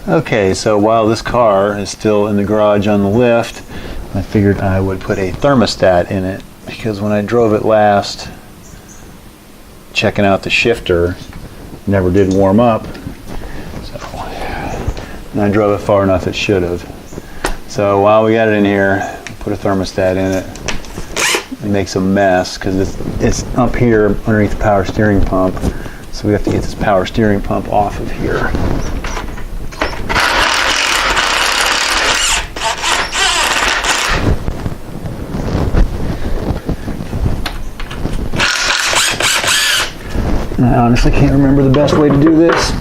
Okay, so while this car is still in the garage on the lift, I figured I would put a thermostat in it, because when I drove it last, checking out the shifter, never did warm up. So, and I drove it far enough it should have. So while we got it in here, put a thermostat in it. It makes a mess because it's up here underneath the power steering pump. So we have to get this power steering pump off of here. I honestly can't remember the best way to do this.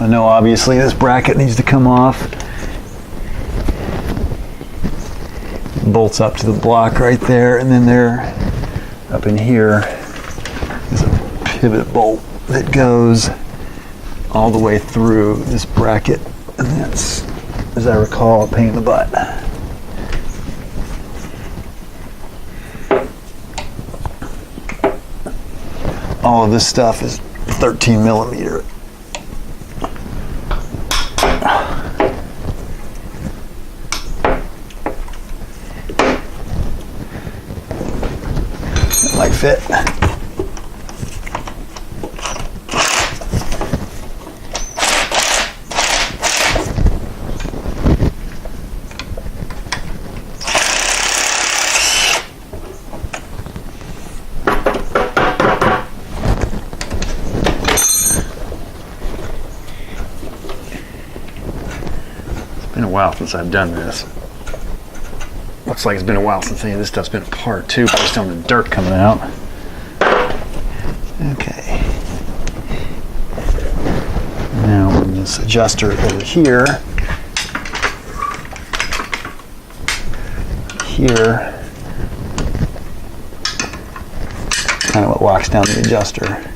I know obviously this bracket needs to come off. Bolts up to the block right there, and then there, up in here, is a pivot bolt that goes all the way through this bracket, and that's, as I recall, a pain in the butt. All of this stuff is 13 millimeter. It might fit. It's been a while since I've done this. Looks like it's been a while since any of this stuff's been apart too, based on the dirt coming out. Okay. Now when this adjuster over here, kind of what locks down the adjuster.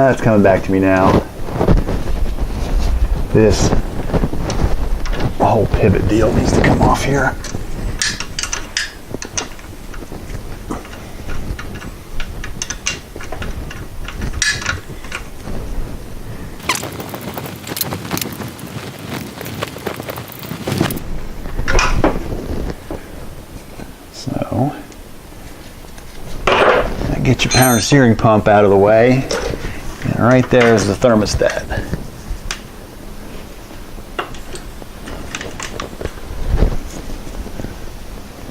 It's coming back to me now. This whole pivot deal needs to come off here. So, get your power steering pump out of the way. And right there is the thermostat.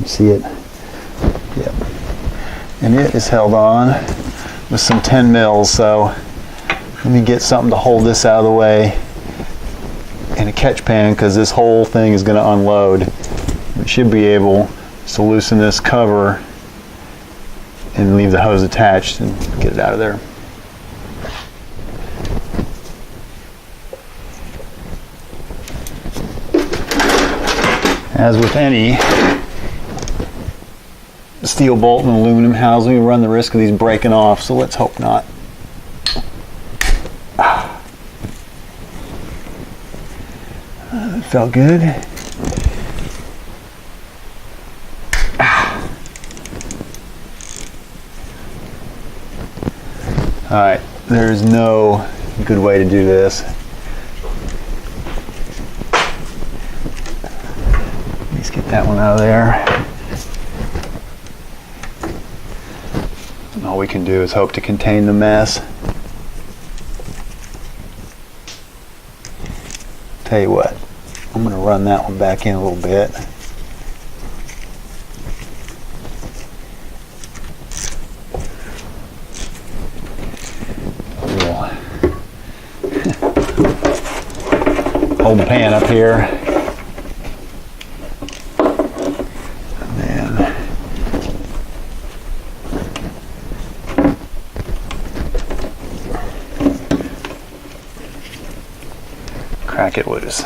You see it? Yep. And it is held on with some 10 mils, so let me get something to hold this out of the way and a catch pan, because this whole thing is going to unload. We should be able to loosen this cover and leave the hose attached and get it out of there. As with any steel bolt and aluminum housing, we run the risk of these breaking off, so let's hope not. It felt good. Alright, there's no good way to do this. Let's get that one out of there. And all we can do is hope to contain the mess. Tell you what, I'm going to run that one back in a little bit. Hold the pan up here. And then crack it loose.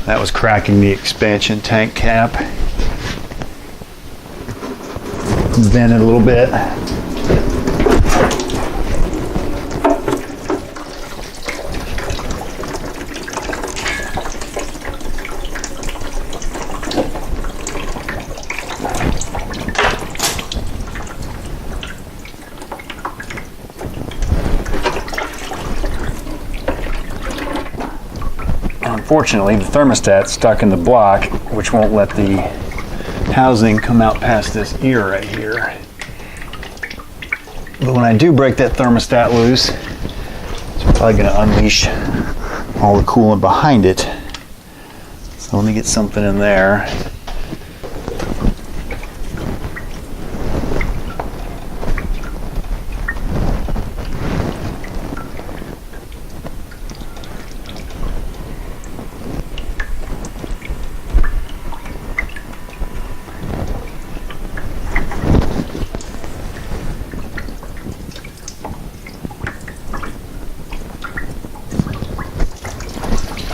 That was cracking the expansion tank cap. Bend it a little bit. Unfortunately, the thermostat's stuck in the block, which won't let the housing come out past this ear right here. But when I do break that thermostat loose, it's probably going to unleash all the coolant behind it. So let me get something in there.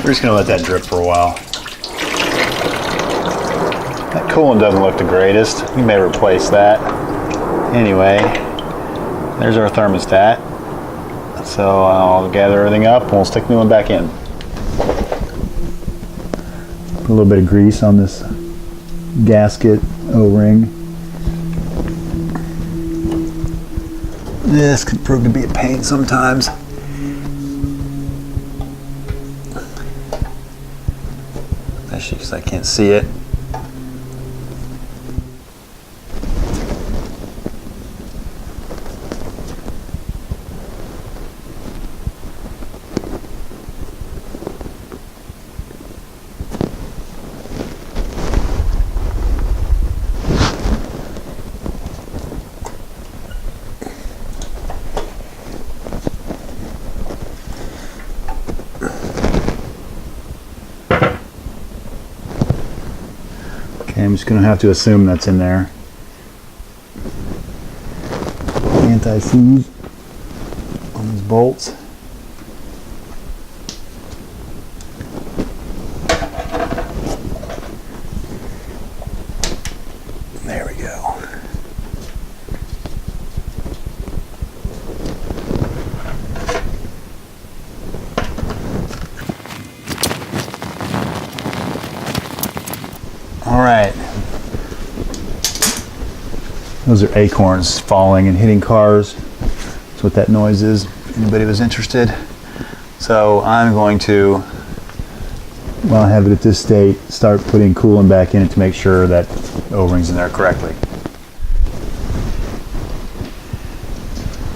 We're just going to let that drip for a while. That coolant doesn't look the greatest. We may replace that. Anyway, there's our thermostat. So I'll gather everything up and we'll stick the new one back in. Put a little bit of grease on this gasket O-ring. This can prove to be a pain sometimes. Especially because I can't see it. Okay, I'm just going to have to assume that's in there. Anti-seize on these bolts. There we go. All right. Those are acorns falling and hitting cars. That's what that noise is, if anybody was interested. So I'm going to, while I have it at this state, start putting coolant back in it to make sure that the O-ring's in there correctly.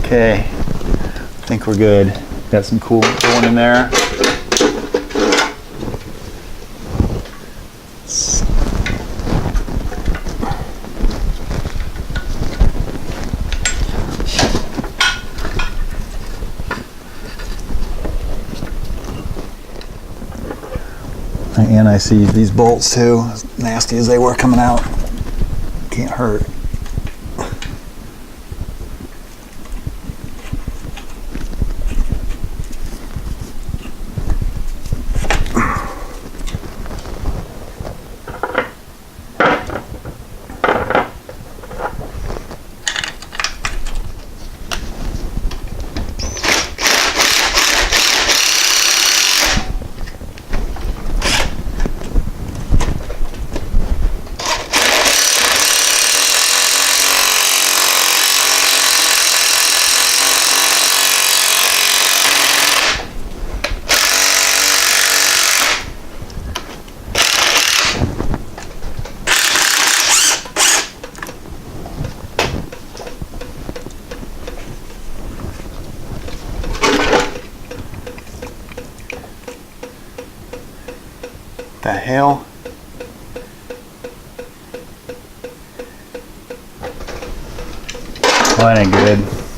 Okay, I think we're good. Got some coolant going in there. And I see these bolts too, as nasty as they were coming out. Can't hurt. The hell? Well, that ain't good.